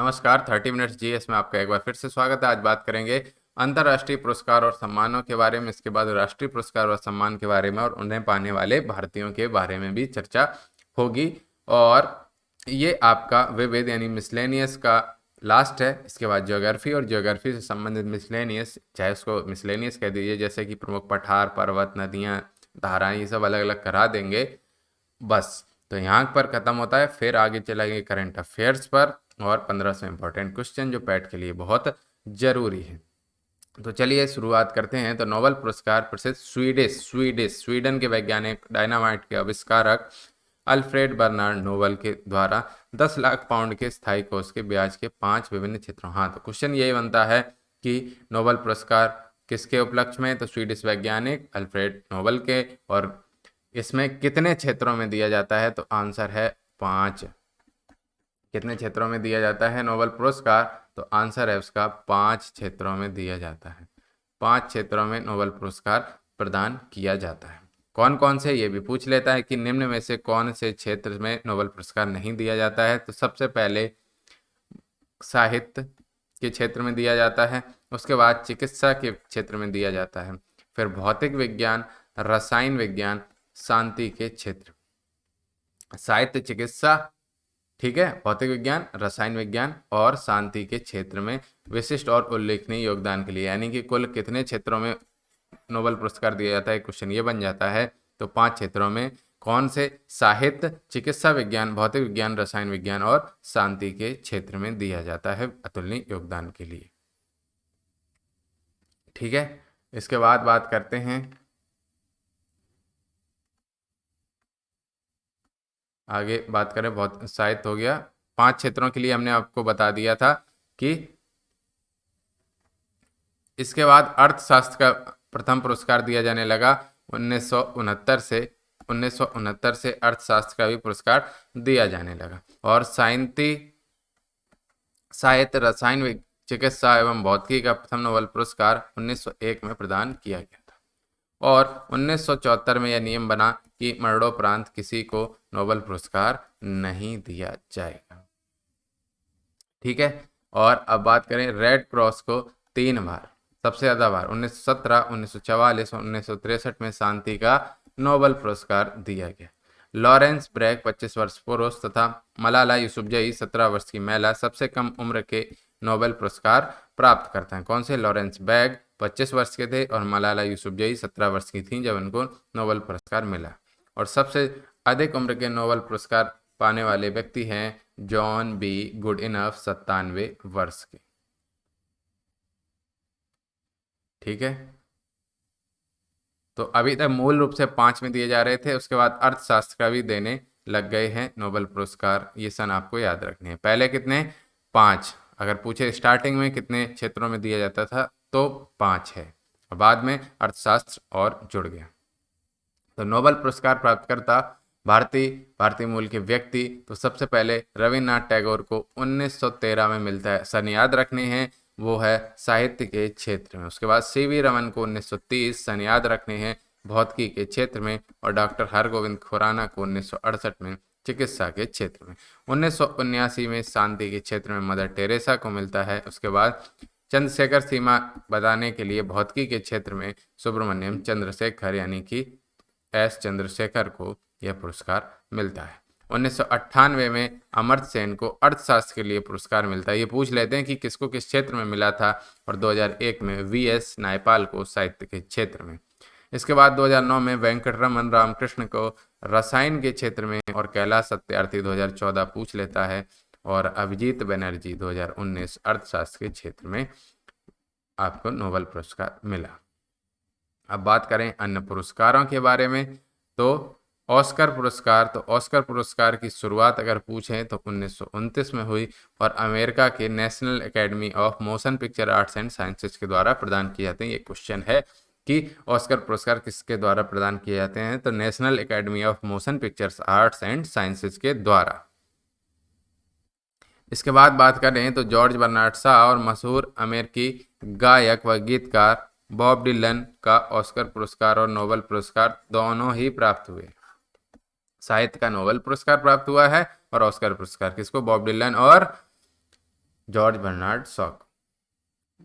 नमस्कार, 30 minutes GS में आपका एक बार फिर से स्वागत है। आज बात करेंगे अंतर्राष्ट्रीय पुरस्कार और सम्मानों के बारे में, इसके बाद राष्ट्रीय पुरस्कार और सम्मान के बारे में और उन्हें पाने वाले भारतीयों के बारे में भी चर्चा होगी। और ये आपका विविध यानी मिसलेनियस का लास्ट है। इसके बाद ज्योग्राफी और ज्योग्राफी से संबंधित मिसलेनियस, चाहे उसको मिसलेनियस कह दीजिए, जैसे कि प्रमुख पठार, पर्वत, नदियाँ, धाराएँ, ये सब अलग अलग करा देंगे बस। तो यहाँ पर ख़त्म होता है, फिर आगे चलेंगे करंट अफेयर्स पर और 1500 इंपॉर्टेंट क्वेश्चन जो पैट के लिए बहुत ज़रूरी है। तो चलिए शुरुआत करते हैं। तो नोबेल पुरस्कार प्रसिद्ध स्वीडन के वैज्ञानिक, डायनामाइट के आविष्कारक अल्फ्रेड बर्नार्ड नोबेल के द्वारा 10 लाख पाउंड के स्थायी कोष के ब्याज के 5 विभिन्न क्षेत्रों। हाँ, तो क्वेश्चन यही बनता है कि नोबेल पुरस्कार किसके उपलक्ष्य में? तो स्वीडिश वैज्ञानिक अल्फ्रेड नोबेल के। और इसमें कितने क्षेत्रों में दिया जाता है? तो आंसर है 5। कितने क्षेत्रों में दिया जाता है नोबेल पुरस्कार? तो आंसर है उसका 5 क्षेत्रों में दिया जाता है। 5 क्षेत्रों में नोबेल पुरस्कार प्रदान किया जाता है। कौन कौन से, ये भी पूछ लेता है कि निम्न में से कौन से क्षेत्र में नोबेल पुरस्कार नहीं दिया जाता है? तो सबसे पहले साहित्य के क्षेत्र में दिया जाता है, उसके बाद चिकित्सा के क्षेत्र में दिया जाता है, फिर भौतिक विज्ञान, रसायन विज्ञान, शांति के क्षेत्र। साहित्य, चिकित्सा, ठीक है, भौतिक विज्ञान, रसायन विज्ञान और शांति के क्षेत्र में विशिष्ट और उल्लेखनीय योगदान के लिए, यानी कि कुल कितने क्षेत्रों में नोबेल पुरस्कार दिया जाता है, क्वेश्चन ये बन जाता है। तो 5 क्षेत्रों में कौन से? साहित्य, चिकित्सा विज्ञान, भौतिक विज्ञान, रसायन विज्ञान और शांति के क्षेत्र में दिया जाता है अतुलनीय योगदान के लिए। ठीक है, इसके बाद बात करते हैं आगे। बात करें, बहुत साहित्य हो गया। 5 क्षेत्रों के लिए हमने आपको बता दिया था कि इसके बाद अर्थशास्त्र का प्रथम पुरस्कार दिया जाने लगा 1969 से। 1969 से अर्थशास्त्र का भी पुरस्कार दिया जाने लगा। और साहित्य, रसायन, चिकित्सा एवं भौतिकी का प्रथम नोबेल पुरस्कार 1901 में प्रदान किया गया था। और 1974 में यह नियम बना कि मरणोपरांत किसी को नोबेल पुरस्कार नहीं दिया जाएगा। ठीक है, और अब बात करें रेड क्रॉस को 3 बार, सबसे ज़्यादा बार 1917, 1944 और 1963 में शांति का नोबेल पुरस्कार दिया गया। लॉरेंस ब्रैग 25 वर्ष पुरुष तथा मलाला यूसुफजई 17 वर्ष की महिला सबसे कम उम्र के नोबेल पुरस्कार प्राप्त करते हैं। कौन से? लॉरेंस ब्रैग 25 वर्ष के थे और मलाला यूसुफजई 17 वर्ष की थी जब उनको नोबेल पुरस्कार मिला। और सबसे अधिक उम्र के नोबेल पुरस्कार पाने वाले व्यक्ति हैं जॉन बी गुडइनफ, 97 वर्ष के। ठीक है, तो अभी तक मूल रूप से 5 में दिए जा रहे थे, उसके बाद अर्थशास्त्र का भी देने लग गए हैं नोबेल पुरस्कार। ये सन आपको याद रखने हैं। पहले कितने? 5। अगर पूछे स्टार्टिंग में कितने क्षेत्रों में दिया जाता था तो 5 है, और बाद में अर्थशास्त्र और जुड़ गया। तो नोबेल पुरस्कार प्राप्तकर्ता भारतीय मूल के व्यक्ति, तो सबसे पहले रविन्द्रनाथ टैगोर को 1913 में मिलता है। सन याद रखने हैं, वो है साहित्य के क्षेत्र में। उसके बाद सीवी रमन को 1930, सन याद रखने हैं, भौतिकी के क्षेत्र में। और डॉक्टर हरगोविंद खुराना को 1968 में चिकित्सा के क्षेत्र में। 1979 में शांति के क्षेत्र में मदर टेरेसा को मिलता है। उसके बाद चंद्रशेखर सीमा बताने के लिए भौतिकी के क्षेत्र में सुब्रमण्यम चंद्रशेखर यानी कि एस चंद्रशेखर को यह पुरस्कार मिलता है। 1998 में अमर्त्य सेन को अर्थशास्त्र के लिए पुरस्कार मिलता है। ये पूछ लेते हैं कि किसको किस क्षेत्र में मिला था। और 2001 में वीएस नायपाल को साहित्य के क्षेत्र में। इसके बाद 2009 में वेंकटरमन रामकृष्ण को रसायन के क्षेत्र में। और कैलाश सत्यार्थी 2014 पूछ लेता है। और अभिजीत बनर्जी 2019 अर्थशास्त्र के क्षेत्र में आपको नोबेल पुरस्कार मिला। अब बात करें अन्य पुरस्कारों के बारे में, तो ऑस्कर पुरस्कार। तो ऑस्कर पुरस्कार की शुरुआत अगर पूछें तो 1929 में हुई और अमेरिका के national academy of motion picture arts and sciences के द्वारा प्रदान किए जाते हैं। ये क्वेश्चन है कि ऑस्कर पुरस्कार किसके द्वारा प्रदान किए जाते हैं? तो national academy of motion pictures arts and sciences के द्वारा। इसके बाद बात करें तो जॉर्ज बर्नार्ड शॉ और मशहूर अमेरिकी गायक व गीतकार बॉब डिलन का ऑस्कर पुरस्कार और नोबेल पुरस्कार दोनों ही प्राप्त हुए। साहित्य का नोबेल पुरस्कार प्राप्त हुआ है और ऑस्कर पुरस्कार किसको? बॉब डिलन और जॉर्ज बर्नार्ड शॉ।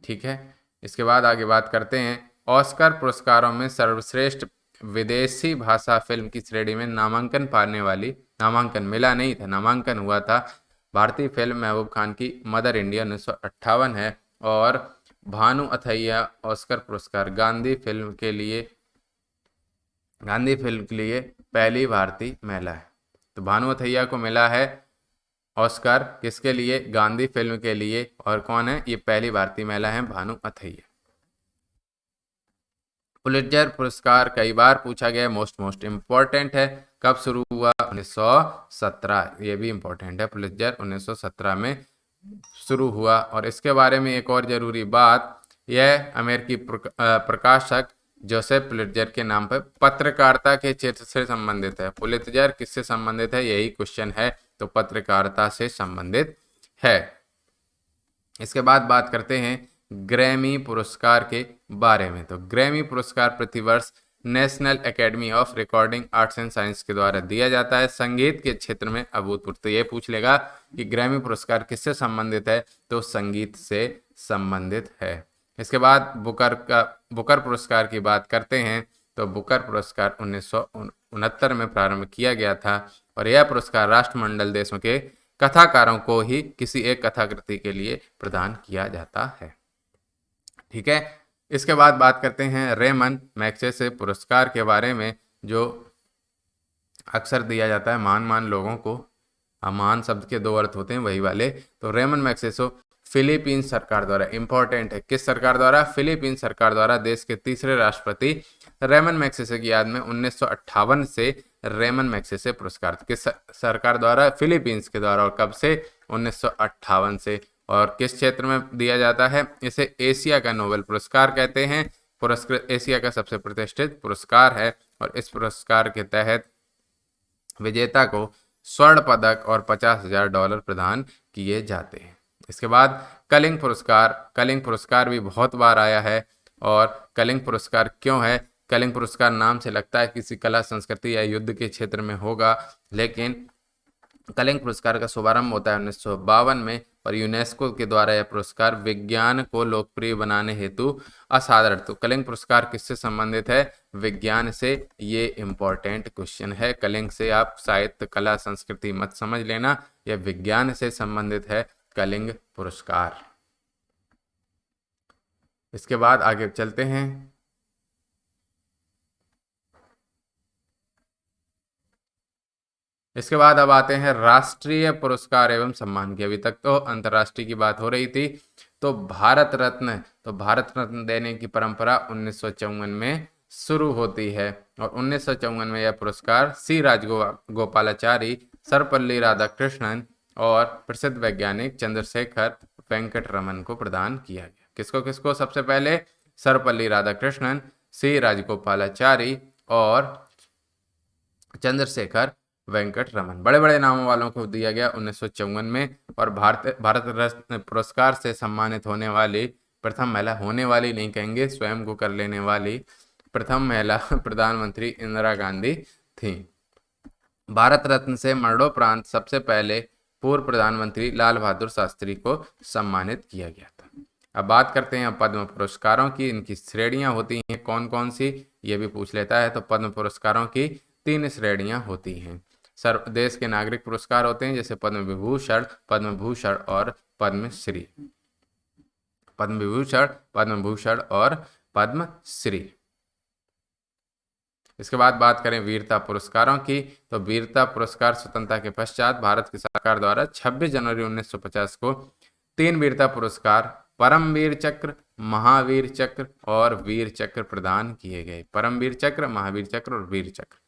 ठीक है, इसके बाद आगे बात करते हैं ऑस्कर पुरस्कारों में सर्वश्रेष्ठ विदेशी भाषा फिल्म की श्रेणी में नामांकन पाने वाली, नामांकन मिला नहीं था, नामांकन हुआ था, भारतीय फिल्म महबूब खान की मदर इंडिया 1958 है। और भानु अथैया ऑस्कर पुरस्कार गांधी फिल्म के लिए पहली भारतीय महिला है। तो भानु अथैया को मिला है ऑस्कर, किसके लिए? गांधी फिल्म के लिए। और कौन है ये? पहली भारतीय महिला है भानु अथैया। पुलित्जर पुरस्कार कई बार पूछा गया, मोस्ट इंपॉर्टेंट है। कब शुरू हुआ? 1917। ये भी इंपॉर्टेंट है, पुलित्जर 1917 में शुरू हुआ। और इसके बारे में एक और जरूरी बात, यह अमेरिकी प्रकाशक जोसेफ पुलित्जर के नाम पर पत्रकारिता के क्षेत्र से संबंधित है। पुलित्जर किससे संबंधित है? यही क्वेश्चन है, तो पत्रकारिता से संबंधित है। इसके बाद बात करते हैं ग्रैमी पुरस्कार के बारे में। तो ग्रैमी पुरस्कार प्रतिवर्ष national academy of recording arts and science के द्वारा दिया जाता है संगीत के क्षेत्र में अभूतपूर्व। तो ये पूछ लेगा कि ग्रैमी पुरस्कार किससे संबंधित है? तो संगीत से संबंधित है। इसके बाद बुकर पुरस्कार की बात करते हैं। तो बुकर पुरस्कार 1969 में प्रारंभ किया गया था और यह पुरस्कार राष्ट्रमंडल देशों के कथाकारों को ही किसी एक कथाकृति के लिए प्रदान किया जाता है। ठीक है, इसके बाद बात करते हैं रेमन मैग्सेसे पुरस्कार के बारे में, जो अक्सर दिया जाता है महान लोगों को। महान शब्द के दो अर्थ होते हैं, वही वाले। तो रेमन मैग्सेसे फिलीपींस सरकार द्वारा, इंपॉर्टेंट है, किस सरकार द्वारा? फिलीपींस सरकार द्वारा देश के तीसरे राष्ट्रपति रेमन मैग्सेसे की याद में 1958 से रेमन मैग्सेसे पुरस्कार किस सरकार द्वारा? फिलीपींस के द्वारा। और कब से? 1958 से। और किस क्षेत्र में दिया जाता है? इसे एशिया का नोबेल पुरस्कार कहते हैं। पुरस्कृत एशिया का सबसे प्रतिष्ठित पुरस्कार है और इस पुरस्कार के तहत विजेता को स्वर्ण पदक और $50,000 प्रदान किए जाते हैं। इसके बाद कलिंग पुरस्कार भी बहुत बार आया है। और कलिंग पुरस्कार क्यों है? कलिंग पुरस्कार नाम से लगता है किसी कला, संस्कृति या युद्ध के क्षेत्र में होगा, लेकिन कलिंग पुरस्कार का शुभारंभ होता है 1952 में और यूनेस्को के द्वारा यह पुरस्कार विज्ञान को लोकप्रिय बनाने हेतु असाधारण। तो कलिंग पुरस्कार किससे संबंधित है? विज्ञान से। ये इंपॉर्टेंट क्वेश्चन है, कलिंग से आप साहित्य, कला, संस्कृति मत समझ लेना, यह विज्ञान से संबंधित है कलिंग पुरस्कार। इसके बाद आगे चलते हैं। इसके बाद अब आते हैं राष्ट्रीय पुरस्कार एवं सम्मान की। अभी तक तो अंतर्राष्ट्रीय की बात हो रही थी। तो भारत रत्न देने की परंपरा 1954 में शुरू होती है और 1954 में यह पुरस्कार सी राजगोपालाचारी, सर्वपल्ली राधाकृष्णन और प्रसिद्ध वैज्ञानिक चंद्रशेखर वेंकट रमन को प्रदान किया गया। किसको? सबसे पहले सर्वपल्ली राधाकृष्णन, सी राजगोपालाचारी और चंद्रशेखर वेंकट रमन, बड़े बड़े नामों वालों को दिया गया 1954 में। और भारत रत्न पुरस्कार से सम्मानित होने वाली प्रथम महिला, होने वाली नहीं कहेंगे, स्वयं को कर लेने वाली प्रथम महिला प्रधानमंत्री इंदिरा गांधी थी। भारत रत्न से मरणोपरांत सबसे पहले पूर्व प्रधानमंत्री लाल बहादुर शास्त्री को सम्मानित किया गया था। अब बात करते हैं पद्म पुरस्कारों की। इनकी श्रेणियां होती हैं कौन कौन सी, ये भी पूछ लेता है। तो पद्म पुरस्कारों की 3 श्रेणियां होती हैं। देश के नागरिक पुरस्कार होते हैं, जैसे पद्म विभूषण और पद्मश्री। पद्म विभूषण और पद्मश्री। इसके बाद बात करें वीरता पुरस्कारों की। तो वीरता पुरस्कार स्वतंत्रता के पश्चात भारत की सरकार द्वारा 26 जनवरी 1950 को 3 वीरता पुरस्कार, परमवीर चक्र, महावीर चक्र और वीर चक्र प्रदान किए गए। परमवीर चक्र, महावीर चक्र और वीर चक्र।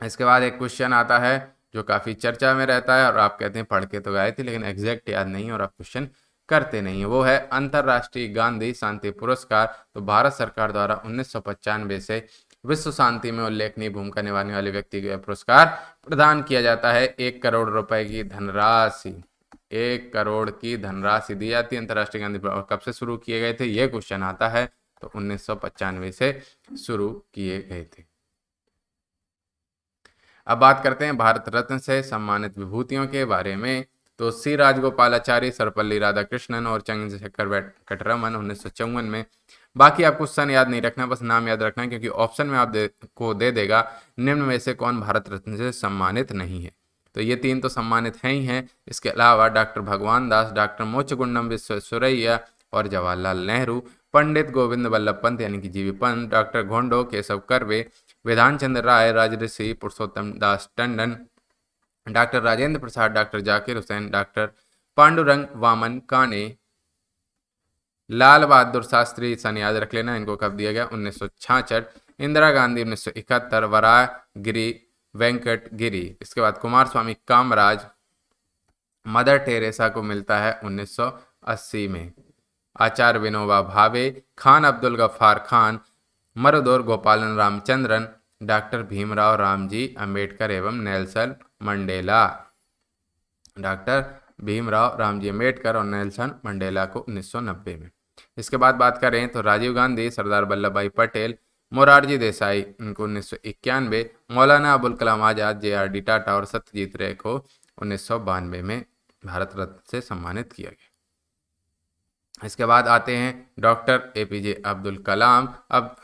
इसके बाद एक क्वेश्चन आता है जो काफ़ी चर्चा में रहता है और आप कहते हैं पढ़ के तो गए थे लेकिन एग्जैक्ट याद नहीं और आप क्वेश्चन करते नहीं है, वो है अंतर्राष्ट्रीय गांधी शांति पुरस्कार। तो भारत सरकार द्वारा 1995 से विश्व शांति में उल्लेखनीय भूमिका निभाने वाले व्यक्ति को पुरस्कार प्रदान किया जाता है। 1 करोड़ रुपए की धनराशि, 1 करोड़ की धनराशि दी जाती है अंतर्राष्ट्रीय गांधी पुरस्कार। कब से शुरू किए गए थे ये क्वेश्चन आता है, तो 1995 से शुरू किए गए थे। अब बात करते हैं भारत रत्न से सम्मानित विभूतियों के बारे में। तो सी राजगोपालाचारी, सर्वपल्ली राधाकृष्णन और चंद्रशेखर वेंकटरमन 1954 में। बाकी आपको सन याद नहीं रखना, बस नाम याद रखना है, क्योंकि ऑप्शन में को दे देगा निम्न में से कौन भारत रत्न से सम्मानित नहीं है। तो ये 3 तो सम्मानित हैं ही हैं। इसके अलावा डॉक्टर भगवान दास, डॉक्टर मोचगुंडम विश्वेश्वरैया और जवाहरलाल नेहरू, पंडित गोविंद वल्लभ पंत यानी कि जीवी पंत, डॉक्टर घोंडो केशव कर्वे, विधान चंद्र राय, राजऋषि पुरुषोत्तम Das Tandon, doctor Rajendra Prasad, doctor Zakir Hussain, doctor Pandurang Vaman काने, लाल बहादुर शास्त्री, सन याद रख लेना, इनको कब दिया गया 1966, इंदिरा गांधी 1971, वराहगिरी वेंकट गिरी। इसके बाद कुमार स्वामी कामराज, मदर टेरेसा को मिलता है 1980 में, आचार्य विनोबा भावे, खान अब्दुल गफ्फार खान, मरुदोर गोपालन रामचंद्रन, डॉक्टर भीमराव रामजी अंबेडकर एवं Nelson Mandela. Doctor Bhimrao Ramji Ambedkar और नेल्सन मंडेला को 1990 में। इसके बाद बात करें तो राजीव गांधी, सरदार वल्लभ भाई पटेल, मोरारजी देसाई, इनको 1991, मौलाना अबुल कलाम आजाद, JRD टाटा और सत्यजीत रे को 1992 में भारत रत्न से सम्मानित किया गया। इसके बाद आते हैं डॉक्टर APJ अब्दुल कलाम। अब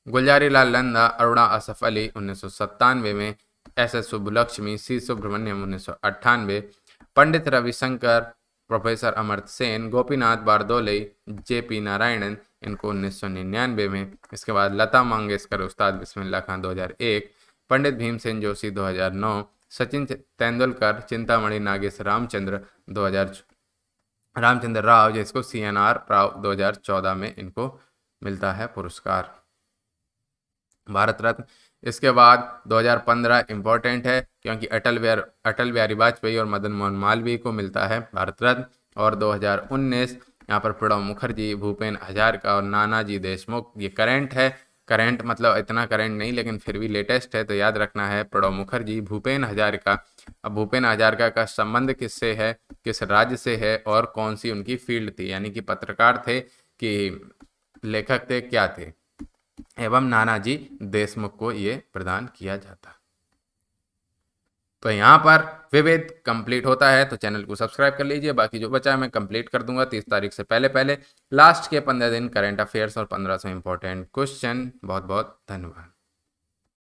गुलजारी लाल नंदा, अरुणा असफ अली 1997 में, SS Subbulakshmi, C Subramaniam 1998, Pandit Ravishankar, professor Amartya Sen, Gopinath बारदोले, JP Narayanan, इनको 1999 में। इसके बाद लता मंगेशकर, उस्ताद बिस्मिल्लाह खान 2001, पंडित भीमसेन जोशी 2009, सचिन तेंदुलकर, चिंतामणि नागेश रामचंद्र 2000, रामचंद्र राव जिसको CNR राव 2014 में इनको मिलता है पुरस्कार भारत रत्न। इसके बाद 2015 इम्पोर्टेंट है क्योंकि अटल बिहारी वाजपेयी और मदन मोहन मालवीय को मिलता है भारत रत्न। और 2019 यहाँ पर प्रणब मुखर्जी, भूपेन हजारिका और नानाजी देशमुख। ये करंट है, करंट मतलब इतना करंट नहीं लेकिन फिर भी लेटेस्ट है, तो याद रखना है प्रणब मुखर्जी, भूपेन हजारिका। अब भूपेन हजारिका का संबंध किससे है, किस राज्य से है और कौन सी उनकी फील्ड थी, यानी कि पत्रकार थे कि लेखक थे, क्या थे, एवं नानाजी देशमुख को ये प्रदान किया जाता। तो यहाँ पर विविध कंप्लीट होता है, तो चैनल को सब्सक्राइब कर लीजिए। बाकी जो बचा है मैं कंप्लीट कर दूंगा 30 तारीख से पहले। लास्ट के 15 दिन करंट अफेयर्स और 1500 इंपॉर्टेंट क्वेश्चन। बहुत बहुत धन्यवाद।